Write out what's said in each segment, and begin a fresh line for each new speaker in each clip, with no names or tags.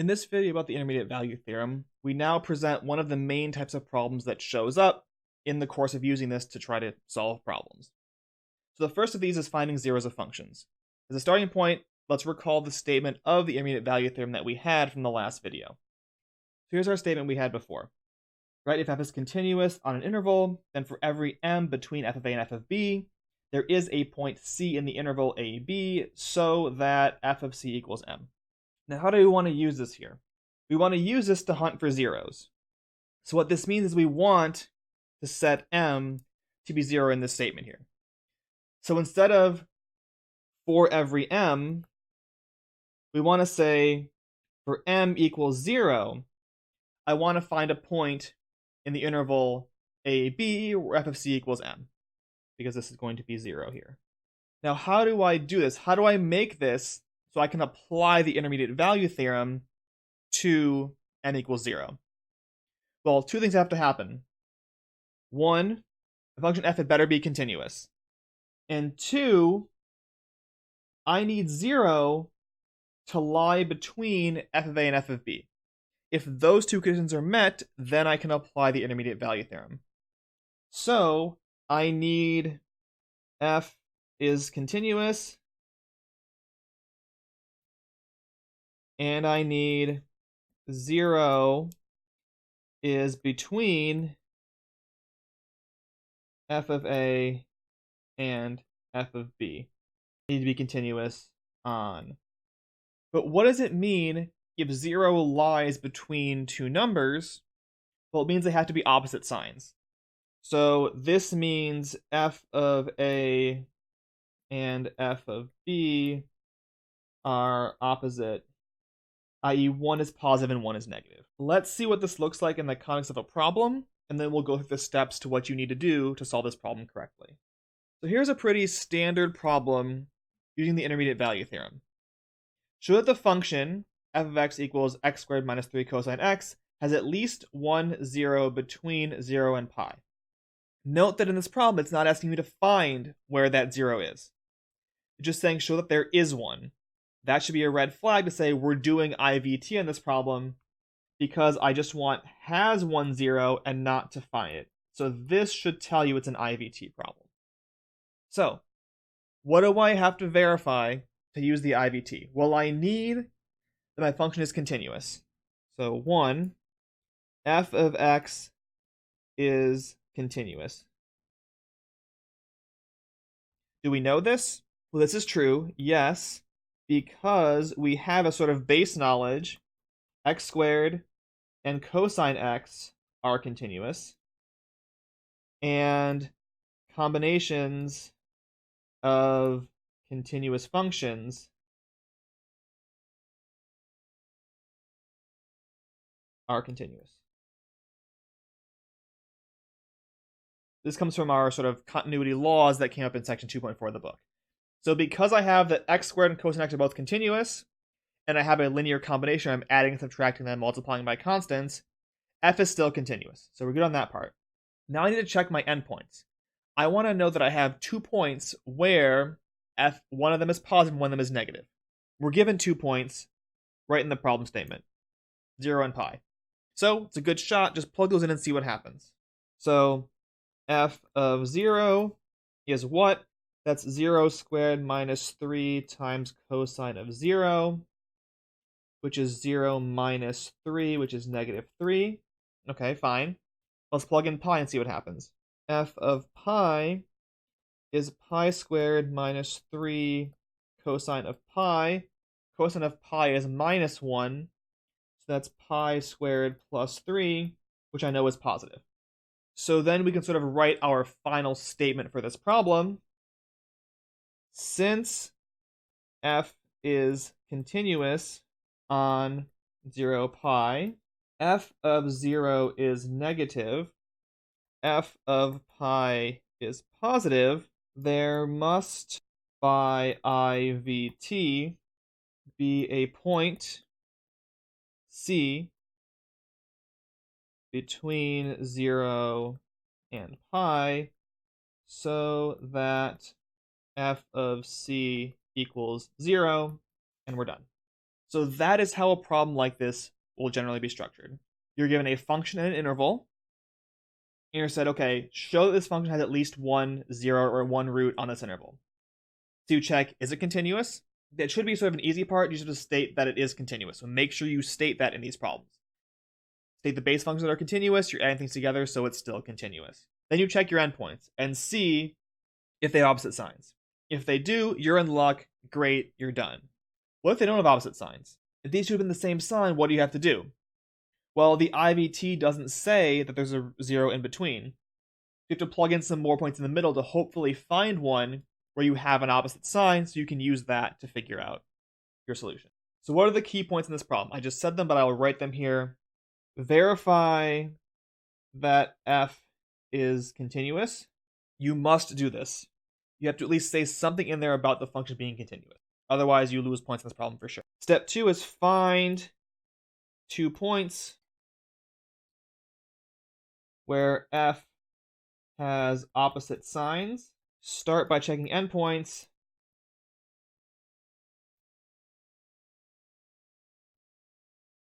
In this video about the intermediate value theorem, we now present one of the main types of problems that shows up in the course of using this to try to solve problems. So the first of these is finding zeros of functions. As a starting point, let's recall the statement of the intermediate value theorem that we had from the last video. So here's our statement we had before. Right, if f is continuous on an interval, then for every m between f of a and f of b, there is a point c in the interval ab so that f of c equals m. Now, how do we want to use this here? We want to use this to hunt for zeros. So what this means is we want to set m to be 0 in this statement here. So instead of for every m, we want to say for m equals 0, I want to find a point in the interval ab where f of c equals m, because this is going to be 0 here. Now, how do I do this? How do I make this so I can apply the intermediate value theorem to n equals 0? Well, two things have to happen. One, the function f had better be continuous. And two, I need 0 to lie between f of a and f of b. If those two conditions are met, then I can apply the intermediate value theorem. So I need f is continuous, and I need 0 is between f of a and f of b. Need to be continuous on. But what does it mean if 0 lies between two numbers? Well, it means they have to be opposite signs. So this means f of a and f of b are opposite, i.e. one is positive and one is negative. Let's see what this looks like in the context of a problem, and then we'll go through the steps to what you need to do to solve this problem correctly. So here's a pretty standard problem using the intermediate value theorem. Show that the function f of x equals x squared minus 3 cosine x has at least one 0 between 0 and pi. Note that in this problem, it's not asking you to find where that 0 is. It's just saying show that there is one. That should be a red flag to say we're doing IVT in this problem because I just want has one 0 and not to find it. So this should tell you it's an IVT problem. So what do I have to verify to use the IVT? Well, I need that my function is continuous. So 1, f of x is continuous. Do we know this? Well, this is true, yes, because we have a sort of base knowledge. X squared and cosine x are continuous, and combinations of continuous functions are continuous. This comes from our sort of continuity laws that came up in section 2.4 of the book. So because I have that x squared and cosine x are both continuous, and I have a linear combination, I'm adding and subtracting them, multiplying by constants, f is still continuous. So we're good on that part. Now I need to check my endpoints. I want to know that I have 2 points where one of them is positive and one of them is negative. We're given 2 points right in the problem statement, 0 and pi. So it's a good shot, just plug those in and see what happens. So f of 0 is what? That's 0 squared minus 3 times cosine of 0, which is 0 minus 3, which is negative 3. Okay, fine. Let's plug in pi and see what happens. F of pi is pi squared minus 3 cosine of pi. Cosine of pi is minus 1, so that's pi squared plus 3, which I know is positive. So then we can sort of write our final statement for this problem. Since f is continuous on 0 pi, f of 0 is negative, f of pi is positive, there must, by IVT, be a point C between 0 and pi so that f of c equals 0, and we're done. So that is how a problem like this will generally be structured. You're given a function and an interval, and you're said, okay, show that this function has at least one zero or one root on this interval. So you check, is it continuous? That should be sort of an easy part. You should just state that it is continuous. So make sure you state that in these problems. State the base functions that are continuous, you're adding things together, so it's still continuous. Then you check your endpoints and see if they have opposite signs. If they do, you're in luck, great, you're done. What if they don't have opposite signs? If these should have been the same sign, what do you have to do? Well, the IVT doesn't say that there's a zero in between. You have to plug in some more points in the middle to hopefully find one where you have an opposite sign, so you can use that to figure out your solution. So what are the key points in this problem? I just said them, but I will write them here. Verify that f is continuous. You must do this. You have to at least say something in there about the function being continuous. Otherwise, you lose points in this problem for sure. Step 2 is find 2 points where f has opposite signs. Start by checking endpoints.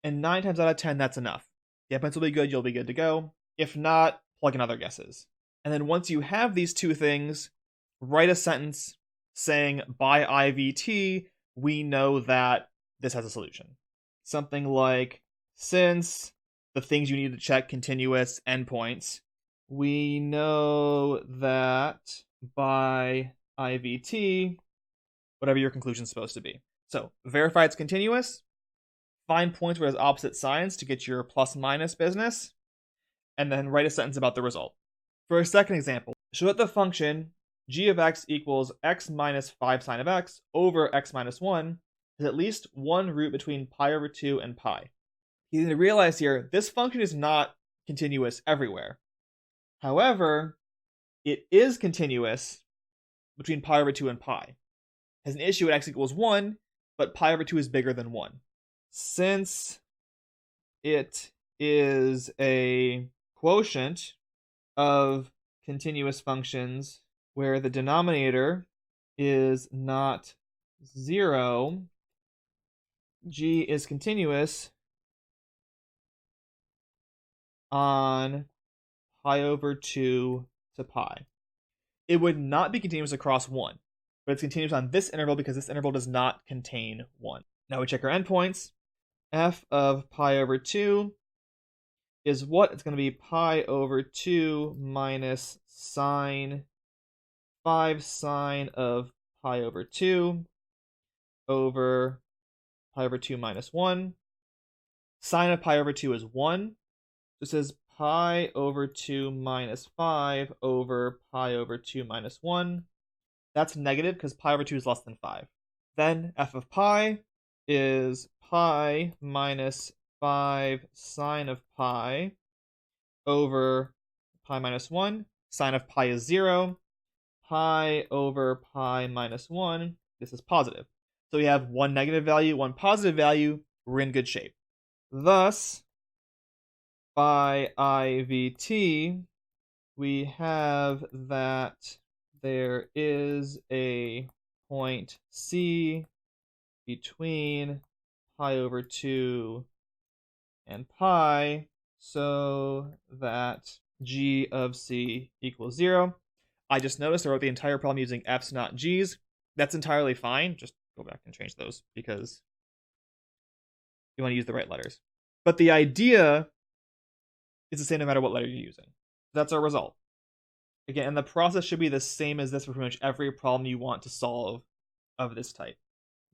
And 9 times out of 10, that's enough. The endpoints will be good, you'll be good to go. If not, plug in other guesses. And then once you have these two things, write a sentence saying, by IVT, we know that this has a solution. Something like, since the things you need to check continuous endpoints, we know that by IVT, whatever your conclusion is supposed to be. So verify it's continuous, find points where it has opposite signs to get your plus minus business, and then write a sentence about the result. For a second example, show that the function g of x equals x minus 5 sine of x over x minus 1 has at least one root between pi over 2 and pi. You need to realize here, this function is not continuous everywhere. However, it is continuous between pi over 2 and pi. It has an issue at x equals 1, but pi over 2 is bigger than 1. Since it is a quotient of continuous functions where the denominator is not 0, g is continuous on pi over 2 to pi. It would not be continuous across 1, but it's continuous on this interval because this interval does not contain 1. Now we check our endpoints. F of pi over 2 is what? It's going to be pi over 2 minus sine 5 sine of pi over 2 over pi over 2 minus 1. Sine of pi over 2 is 1. This is pi over 2 minus 5 over pi over 2 minus 1. That's negative because pi over 2 is less than 5. Then f of pi is pi minus 5 sine of pi over pi minus 1. Sine of pi is 0. Pi over pi minus 1. This is positive. So we have one negative value, one positive value. We're in good shape. Thus, by IVT, we have that there is a point C between pi over 2 and pi, so that g of c equals 0. I just noticed I wrote the entire problem using f's, not g's. That's entirely fine. Just go back and change those because you want to use the right letters. But the idea is the same no matter what letter you're using. That's our result. Again, and the process should be the same as this for pretty much every problem you want to solve of this type.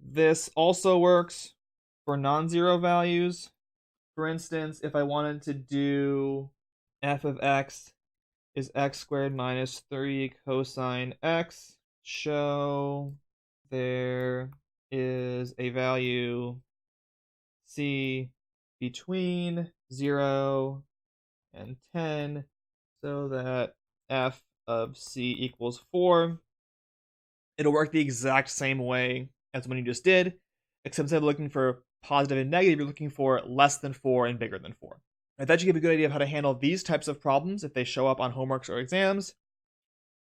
This also works for non-zero values. For instance, if I wanted to do f of x is x squared minus 3 cosine x, show there is a value c between 0 and 10 so that f of c equals 4. It'll work the exact same way as when you just did, except instead of looking for positive and negative, you're looking for less than 4 and bigger than 4. Right, that should give you a good idea of how to handle these types of problems if they show up on homeworks or exams.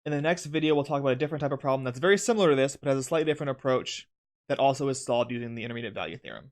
In the next video, we'll talk about a different type of problem that's very similar to this, but has a slightly different approach that also is solved using the intermediate value theorem.